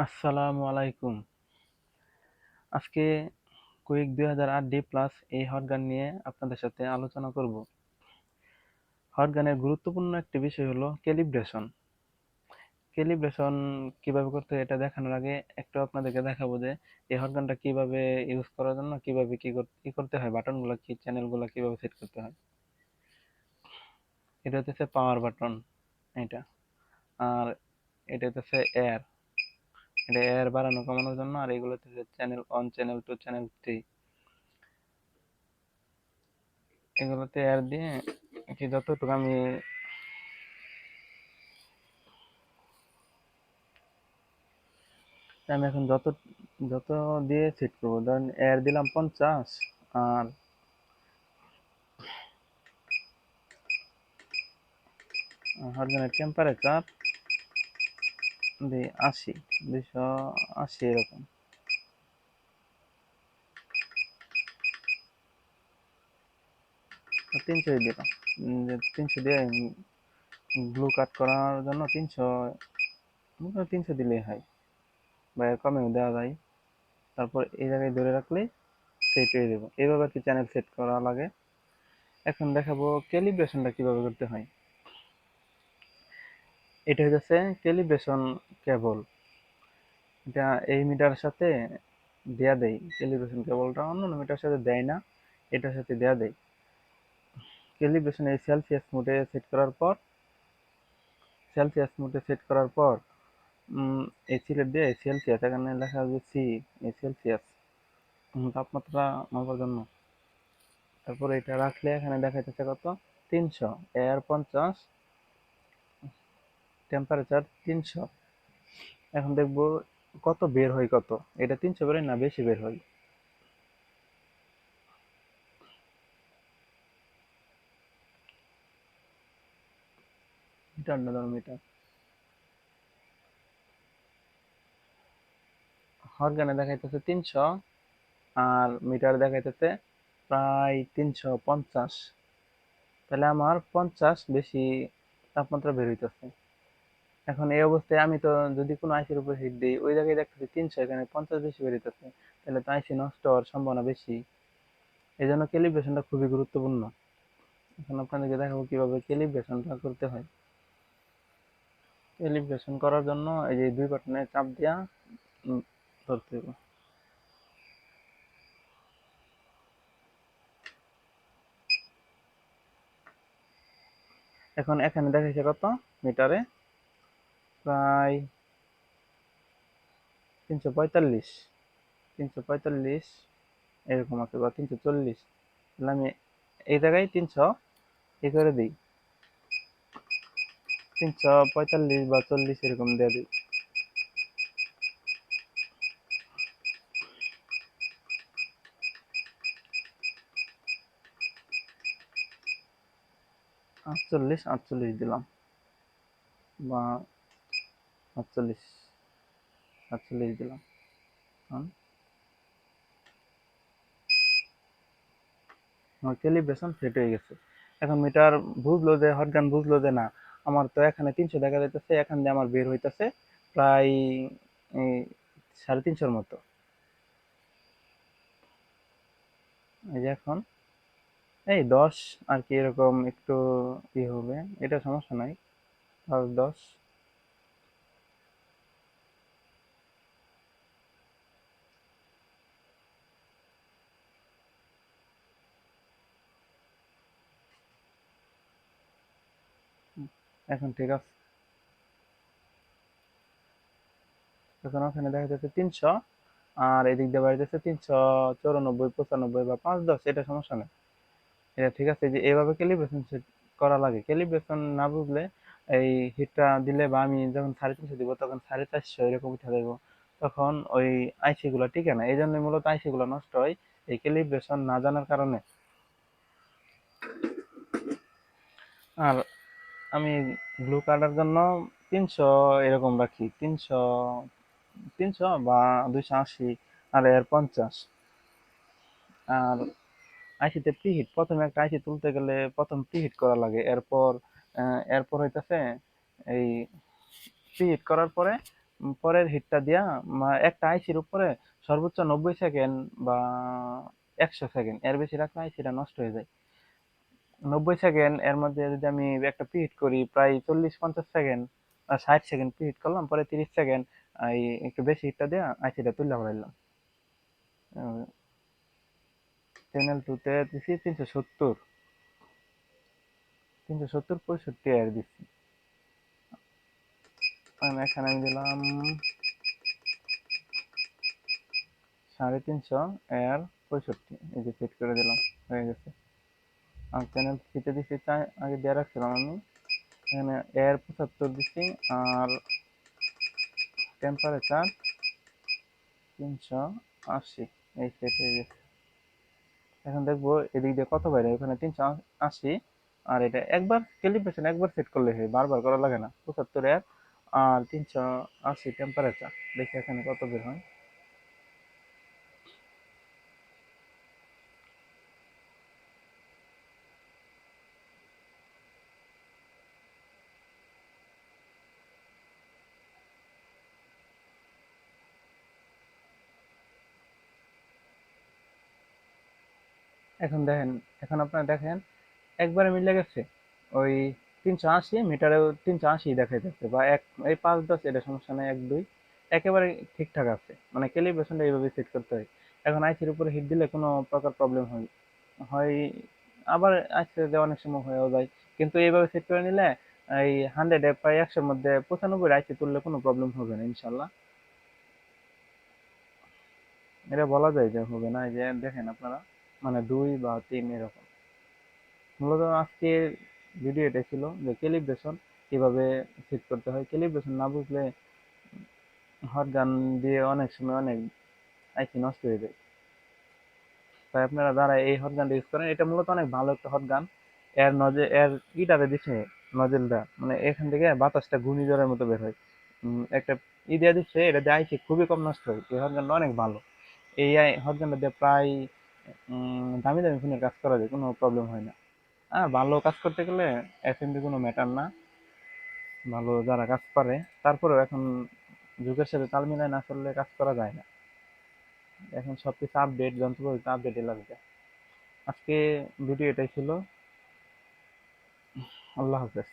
আসসালামু আলাইকুম। আজকে কুইক 2008 ডি প্লাস এই হট গান নিয়ে আপনাদের সাথে আলোচনা করব। হট গানের গুরুত্বপূর্ণ একটি বিষয় হলো ক্যালিব্রেশন। ক্যালিব্রেশন কিভাবে করতে হয় এটা দেখানোর আগে একটু আপনাদেরকে দেখাবো যে এই হট গানটা কিভাবে ইউজ করার জন্য কিভাবে কি করতে হয়, বাটনগুলো কি, চ্যানেলগুলো কিভাবে সেট করতে হয়। এটা হচ্ছে পাওয়ার বাটন, এটা। আর এটা হচ্ছে এয়ার, এটা এয়ার বাড়ানো কমানোর জন্য। আর এগুলো হচ্ছে channel one, channel to, channel three. এগুলোতে এয়ার দিয়ে কি যতটুকু আমি এখন যত যত দিয়ে সেট করবো, ধরেন এয়ার দিলাম 50, আর হরজনের টেম্পারেচার দিই 80, 280 এরকম। তো 300 দিলাম। 300 দিয়ে গ্লু কাট করার জন্য 300 দিলেই হয়, বা এর কমেও দেওয়া যায়। তারপর এই জায়গায় ধরে রাখলে সেট হয়ে দেবো। এইভাবে আর কি চ্যানেল সেট করা লাগে। এখন দেখাবো ক্যালিব্রেশনটা কিভাবে করতে হয়। এটা হচ্ছে ক্যালিব্রেশন কেবল। এটা এই মিটারের সাথে দেয়া দেয়। ক্যালিব্রেশন কেবলটা অন্য মিটারের সাথে দেয় না, এটার সাথে দেয়া দেয়। ক্যালিব্রেশন এই সেলসিয়াস মোডে সেট করার পর এই সিলেট দিয়ে সেলসিয়াস, এখানে লেখা আছে সি, এই সেলসিয়াস তাপমাত্রা মাপার জন্য। তারপরে এটা রাখলে এখানে দেখা যাচ্ছে কত, 300, এয়ার 50, টেম্পারেচার 300। এখন দেখবো কত বের হয়, কত এটা 300 বের হয় না বেশি বের হয়। মিটার না, ধরো মিটার, হরগানে দেখাইতেছে 300, আর মিটার দেখাইতেছে প্রায় 350। তাহলে আমার 50 বেশি তাপমাত্রা বের হইতেছে। এখন এই অবস্থায় আমি তো যদি কোনো আইসির উপর হিট দিই, ওই জায়গায় দেখতেছি 300, এখানে 50 বেশি বের হইতেছে, তাহলে তো আইসি নষ্ট হওয়ার সম্ভাবনা বেশি। এই জন্য ক্যালিব্রেশনটা খুবই গুরুত্বপূর্ণ। এখন আপনাদেরকে দেখাবো কিভাবে ক্যালিব্রেশনটা করতে হয়। ক্যালিব্রেশন করার জন্য এই যে দুই বাটনে চাপ দিয়া উম, ধরতে হবে। এখন এখানে দেখাইছে কত, মিটারে প্রায় 345, 345 এরকম আছে, বা 340। তাহলে আমি এই জায়গায় 300 এ করে দিই, 345 বা 40 এরকম দিয়ে দিই। 48, 48 দিলাম, বা 48, 48 দিলাম। আমার ক্যালিব্রেশন সেট হয়ে গেছে। এখন মিটার বুঝলো যে, হটগান বুঝলো যে না, আমার তো এখানে 300 দেখা যাইতেছে, এখান দিয়ে আমার বের হইতেছে প্রায় এই 350 মতো। এই যে এখন এই 10 আর কি, এরকম একটু হবে, এটা সমস্যা নাই। আর 10, এখন ঠিক আছে। এখন ওখানে দেখা যাচ্ছে 300, আর এদিক দিয়ে বাইরে যাচ্ছে 394, 95 বা 510, এটা সমস্যা নেই। এটা ঠিক আছে। যে এইভাবে ক্যালিব্রেশন সেট করা লাগে। ক্যালিব্রেশন না বুঝলে এই হিটটা দিলে, বা আমি যখন 350 দিব তখন 450 এরকম উঠে যাবো, তখন ওই আইসি গুলো টিকে না। এই জন্য মূলত আইসি গুলো নষ্ট হয় এই ক্যালিব্রেশন না জানার কারণে। আর আমি গ্লু কাটার জন্য 300 এরকম রাখি, 300 বা 280, আর এর 50। আর আইসিতে প্রিহিট, প্রথমে একটা আইসি তুলতে গেলে প্রথম প্রিহিট করা লাগে। এরপর হইতাছে এই প্রিহিট করার পরে পরের হিটটা দিয়া একটা আইসির উপরে সর্বোচ্চ 90 সেকেন্ড বা 100 সেকেন্ড, এর বেশি রাখলে আইসিটা নষ্ট হয়ে যায়। 90 সেকেন্ড এর মধ্যে যদি আমি একটা প্রিহিট করি প্রায় 40-50 সেকেন্ড, 60 সেকেন্ড প্রিহিট করলাম, পরে 30 সেকেন্ড এই একটু বেশি হিটটা দিয়ে আইসিটা তুলে ফেলাইলাম। চ্যানেল টুতে দিছি 370, 370 65 এর দিচ্ছি। এখানে আমি দিলাম 350 এর 65, এই যে সেট করে দিলাম, হয়ে গেছে। আর চ্যানেল থ্রিতে দিছি আগে দিয়ে রাখছিলাম আমি, এখানে এর 75 দিছি, আর টেম্পারেচার 380, এই সেট হয়ে গেছে। এখন দেখবো এদিক দিয়ে কত বাইরে, ওখানে 380, আর এটা একবার ক্যালিব্রেশন একবার সেট করলে হয়, বারবার করা লাগে না। 75 এর আর 380 টেম্পারেচার, দেখি এখানে কত বের হয়। এখন দেখেন, এখন আপনারা দেখেন একবারে মিলে গেছে ওই 380 মিটারেও 380 দেখাইতেছে, বা এক এই 5-10 এটা সমস্যা নেই, 1-2 একেবারে ঠিকঠাক আছে। মানে ক্যালিব্রেশনটা এইভাবে সেট করতে হয়। এখন আইসির উপরে হিট দিলে কোনো প্রকার প্রবলেম হয় হয় আবার আইসিতে অনেক সময় হয়েও যায়। কিন্তু এইভাবে সেট করে নিলে এই 100-এ প্রায় 100-এর মধ্যে 95 আইসি তুললে কোনো প্রবলেম হবে না ইনশাল্লাহ। এটা বলা যায় যে হবে না, এই যে দেখেন আপনারা, মানে 2 বা 3 এরকম। মূলত আজকের ভিডিও এটা ছিল যে ক্যালিব্রেশন কিভাবে সেট করতে হয়। ক্যালিব্রেশন না বুঝলে হট গান দিয়ে অনেক সময় অনেক আইসি নষ্ট হয়ে যায়। তাই আপনারা যারা এই হট গানটা ইউজ করেন, এটা মূলত অনেক ভালো একটা হট গান। এর নজে এর ইটারে দিচ্ছে নজেলটা, মানে এখান থেকে বাতাসটা ঘূর্ণিঝড়ের মতো বের হয়। একটা দিয়ে দিচ্ছে, এটা দিয়ে আইসি খুবই কম নষ্ট হয়। এই হট গানটা অনেক ভালো। এই হট গানটা দিয়ে প্রায় দামি দামি ফোনের কাজ করা যায়, কোনো প্রবলেম হয় না। ভালো কাজ করতে গেলে এসএমডি কোনো ম্যাটার না, ভালো যারা কাজ করে। তারপরেও এখন যুগের সাথে তাল মিলাই না চললে কাজ করা যায় না। এখন সবকিছু আপডেট, যন্ত্রপাতি আপডেটই লাগবে। আজকে ভিডিও এটাই ছিল। আল্লাহ হাফেজ।